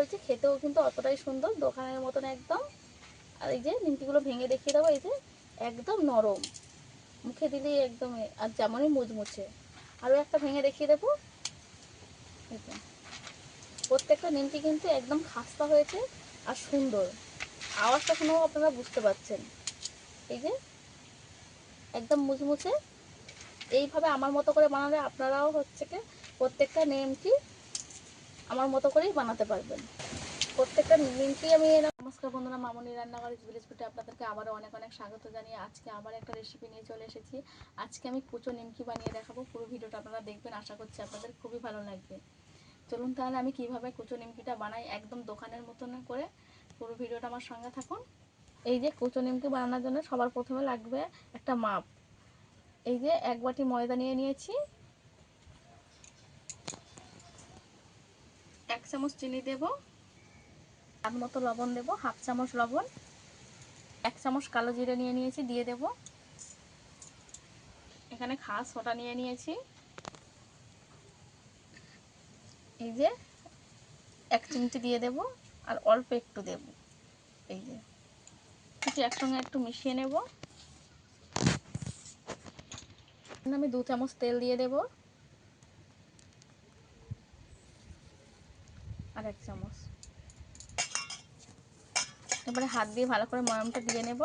হয়েছে, খেতেও কিন্তু অতটাই সুন্দর, দোকানের মতন একদম। আর এই যে নিমকিগুলো ভেঙে দেখিয়ে দেবো, এই যে একদম নরম, মুখে দিলেই একদম, আর যেমনই মুচমুচে। আরও একটা ভেঙে দেখিয়ে দেবো। প্রত্যেকটা নিমকি কিন্তু একদম খাস্তা হয়েছে আর সুন্দর, আওয়াজটা শুনেও আপনারা বুঝতে পারছেন। এই যে একদম মুচমুচে। এইভাবে আমার মতো করে বানালে আপনারাও হচ্ছে কি প্রত্যেকটা নিমকি আমার মতো করেই বানাতে পারবেন। প্রত্যেকটা নিমকি আমি নমস্কার বন্ধুরা, মামনি রান্নাঘর ভিলেজ ফুডে আপনাদেরকে আবারও অনেক অনেক স্বাগত জানিয়ে আজকে আবার একটা রেসিপি নিয়ে চলে এসেছি। আজকে আমি কুচো নিমকি বানিয়ে দেখাবো। পুরো ভিডিওটা আপনারা দেখবেন, আশা করছি আপনাদের খুবই ভালো লাগবে। চলুন তাহলে আমি কিভাবে কুচো নিমকিটা বানাই একদম দোকানের মতন করে, পুরো ভিডিওটা আমার সঙ্গে থাকুন। এই যে কুচো নিমকি বানানোর জন্য সবার প্রথমে লাগবে একটা মাপ। এই যে 1 বাটি ময়দা নিয়ে নিয়েছি, 1 চামচ চিনি দেব, স্বাদ মতো লবণ দেব, 1/2 চামচ লবণ, 1 চামচ কালো জিরে নিয়ে নিয়েছি, দিয়ে দেব। এখানে খাস সোডা নিয়ে নিয়েছি, এই যে 1 চিমটি দিয়ে দেব, আর অল্প একটু দেব। এই যে কিছু একসঙ্গে একটু মিশিয়ে নেব। আমি 2 চামচ তেল দিয়ে দেব, আর 1 চামচ। এবারে হাত দিয়ে ভালো করে ময়ামটা দিয়ে নেব।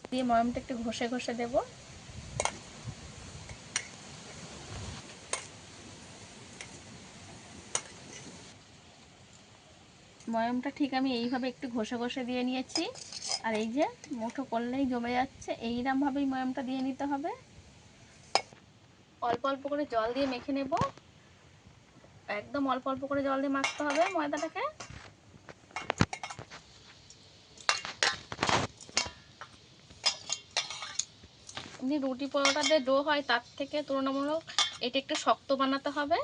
দিয়ে ময়ামটা একটু ঘষে ঘষে দেব। ময়ামটা ঠিক আমি এইভাবে একটু ঘষে ঘষে দিয়ে নিয়েছি। আর এই যে মুঠো করলেই জমে যাচ্ছে, এইরকমভাবেই ময়ামটা দিয়ে নিতে হবে। অল্প অল্প করে জল দিয়ে মেখে নেব, একদম অল্প অল্প করে জল দিয়ে মাখতে হবে ময়দাটাকে। এমনি রুটি পরোটাতে ডো হয়, তার থেকে তুলনামূলক এটা একটু শক্ত বানাতে হবে।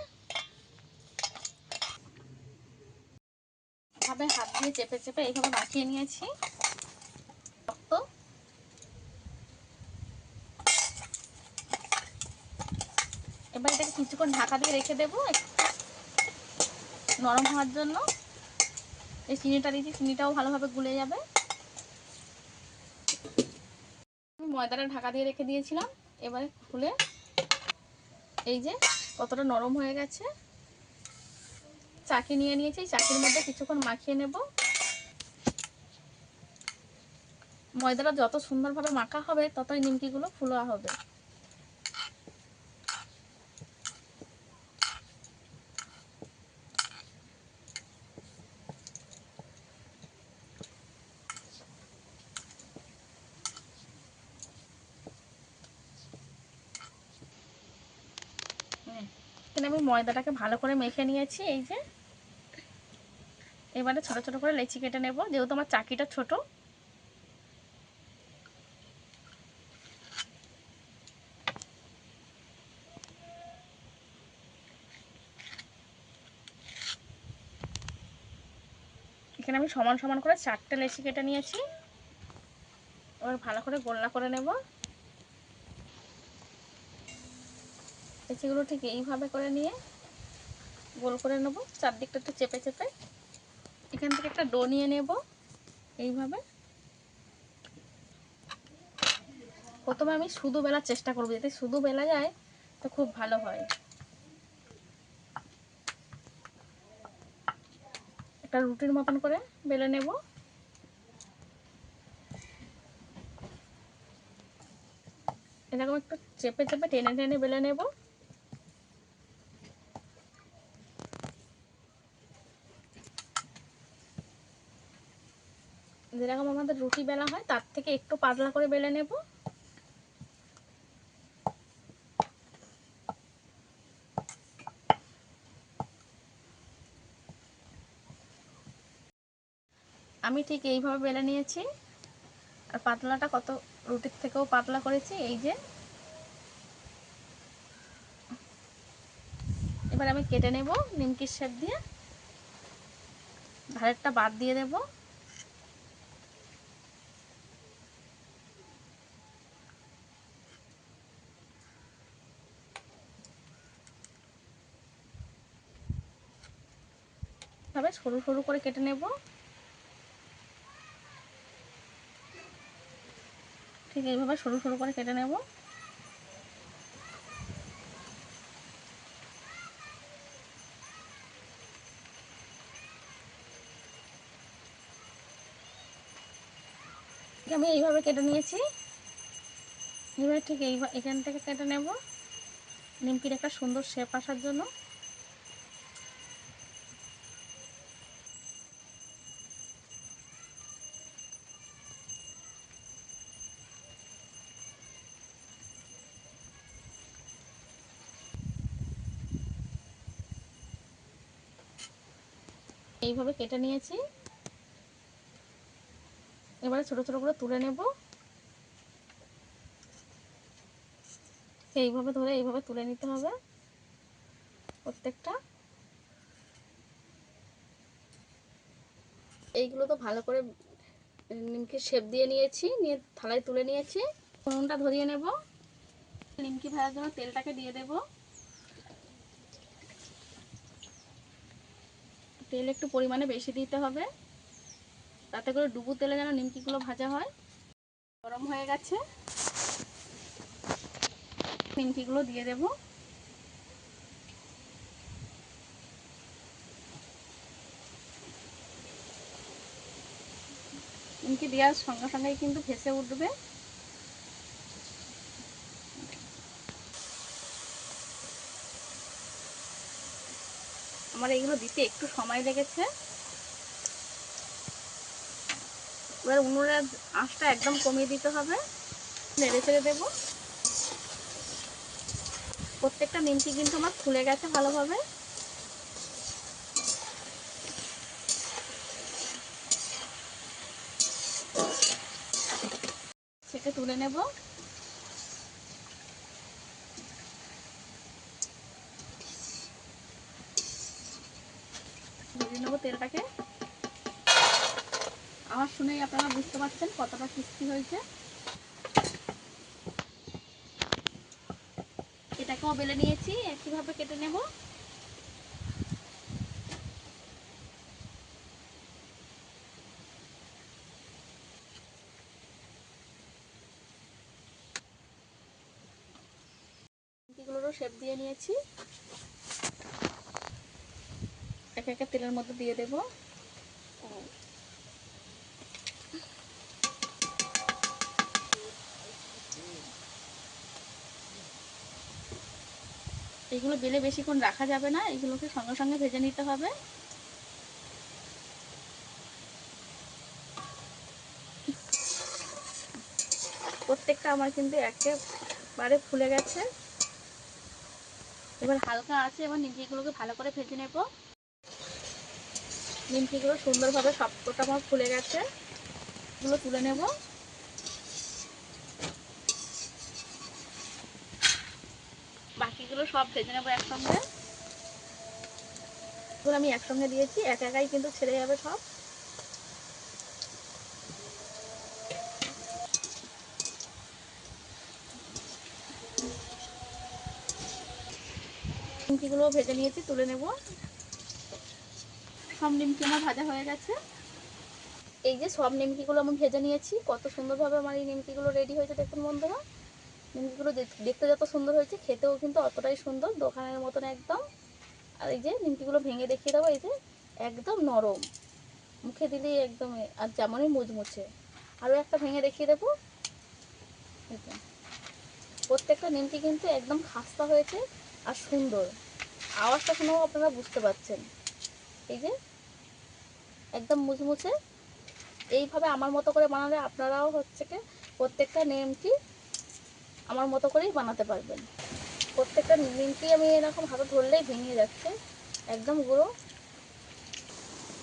ভাবে হাত দিয়ে চেপে চেপে এইভাবে মাখিয়ে নিয়েছি শক্ত। এবার এটাকে কিছুক্ষণ ঢাকা দিয়ে রেখে দেবো নরম হওয়ার জন্য। এই চিনিটা দিয়েছি, চিনিটাও ভালোভাবে গুলে যাবে। আমি ময়দাটা ঢাকা দিয়ে রেখে দিয়েছিলাম, এবারে খুলে এই যে কতটা নরম হয়ে গেছে। চাকি নিয়ে নিয়েছি, চাকির মধ্যে কিছুক্ষণ মাখিয়ে নেব। ময়দাটা যত সুন্দরভাবে মাখা হবে ততই নিমকিগুলো ফুলা হবে। এখানে আমি ময়দাটাকে ভালো করে মেখে নিয়েছি। এই যে এবারে ছোট ছোট করে লেচি কেটে নেব, যেহেতু আমার চাকিটা ছোট। এখানে আমি সমান সমান করে 4টে লেচি কেটে নিয়েছি। এবার ভালো করে গোল্লা করে নেব। লেচিগুলো ঠিক এইভাবে করে নিয়ে গোল করে নেব, চারদিকটা একটু চেপে চেপে। এখান থেকে একটা ডো নিয়ে নেব এইভাবে। প্রথমে আমি শুধু বেলার চেষ্টা করব, যাতে শুধু বেলা যায় তো খুব ভালো হয়। একটা রুটির মতন করে বেলে নেব। এরকম একটু চেপে চেপে টেনে টেনে বেলে নেব। যেরকম আমাদের রুটি বেলা হয় তার থেকে একটু পাতলা করে বেলে নেব। আমি ঠিক এইভাবে বেলে নিয়েছি, আর পাতলাটা কত রুটির থেকেও পাতলা করেছি। এই যে এবার আমি কেটে নেব নিমকির শেপ দিয়ে, ধারেরটা বাদ দিয়ে দেব। এইভাবে সরু সরু করে কেটে নেব। ঠিক এইভাবে সরু সরু করে কেটে নেব। আমি এইভাবে কেটে নিয়েছি। এবার ঠিক এখান থেকে কেটে নেব নিমকির একটা সুন্দর শেপ আসার জন্য। এইভাবে কেটে নিয়েছি। এবারে ছোট ছোট করে তুলে নেব। এইভাবে ধরে এইভাবে তুলে নিতে হবে প্রত্যেকটা। এইগুলো তো ভালো করে নিমকি শেপ দিয়ে নিয়েছি, নিয়ে থালায় তুলে নিয়েছি। উনুনটা ধরিয়ে নেব। নিমকি ভাজার জন্য তেলটাকে দিয়ে দেব। তেল একটু পরিমাণে বেশি দিতে হবে, তাতে করে ডুবো তেলে যেন নিমকিগুলো ভাজা হয়। গরম হয়ে গেছে, নিমকিগুলো দিয়ে দেব। নিমকি দেওয়ার সঙ্গে সঙ্গেই কিন্তু ভেসে উঠবে। আমার এইগুলো দিতে একটু সময় লেগেছে। এবার উনুনের আঁচটা একদম কমিয়ে দিতে হবে, নেড়ে চেড়ে দেবো। প্রত্যেকটা নিমকি কিন্তু আমার ফুলে গেছে ভালোভাবে। ছেঁকে তুলে নেব। ভেজে নেবো তেলটাকে। আওয়াজ শুনেই আপনারা বুঝতে পারছেন কতটা ক্রিস্পি হয়েছে। এটাকেও বেলে নিয়েছি, একইভাবে কেটে নেব। নিমকিগুলোরও শেপ দিয়ে নিয়েছি। একে একে তেলের মধ্যে দিয়ে দেব। এগুলো বেলে বেশিক্ষণ রাখা যাবে না, এগুলোকে সঙ্গে সঙ্গে ভেজে নিতে হবে। প্রত্যেকটা আমার কিন্তু একেবারে ফুলে গেছে। এবার হালকা আছে, এবার নিমকিগুলোকে ভালো করে ভেজে নেব। নিমকিগুলো সুন্দরভাবে সবকটা আমার ফুলে গেছে, এগুলো তুলে নেব। বাকিগুলো সব ভেজে নেব একসঙ্গে। এগুলো আমি একসঙ্গে দিয়েছি, একা একাই কিন্তু ছেড়ে যাবে সব। নিমকিগুলো ভেজে নিয়েছি, তুলে নেব। সব নিমকি আমার ভাজা হয়ে গেছে। এই যে সব নিমকিগুলো আমি ভেজে নিয়েছি, কত সুন্দরভাবে আমার এই নিমকিগুলো রেডি হয়েছে দেখুন বন্ধুরা। নিমকিগুলো দেখতে যত সুন্দর হয়েছে, খেতেও কিন্তু অতটাই সুন্দর, দোকানের মতন একদম। আর এই যে নিমকিগুলো ভেঙে দেখিয়ে দেবো, এই যে একদম নরম, মুখে দিলেই একদম, আর যেমনই মুচমুচে। আরও একটা ভেঙে দেখিয়ে দেবো। প্রত্যেকটা নিমকি কিন্তু একদম খাস্তা হয়েছে আর সুন্দর। আওয়াজটা শুনেও আপনারা বুঝতে পারছেন। এই যে একদম মুচমুচে। এইভাবে আমার মতো করে বানালে আপনারাও হচ্ছে কি প্রত্যেকটা নিমকি আমার মতো করেই বানাতে পারবেন। প্রত্যেকটা নিমকি আমি এরকম হাতে ধরলেই ভেঙে যাচ্ছে, একদম গুঁড়ো।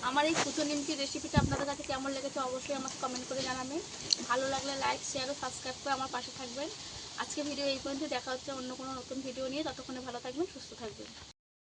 আমার এই কুচো নিমকির রেসিপিটা আপনাদের কাছে কেমন লেগেছে অবশ্যই আমাকে কমেন্ট করে জানাবেন। ভালো লাগলে লাইক, শেয়ার ও সাবস্ক্রাইব করে আমার পাশে থাকবেন। আজকে ভিডিও এই পর্যন্ত, দেখা হচ্ছে অন্য কোনো নতুন ভিডিও নিয়ে। ততক্ষণে ভালো থাকবেন, সুস্থ থাকবেন।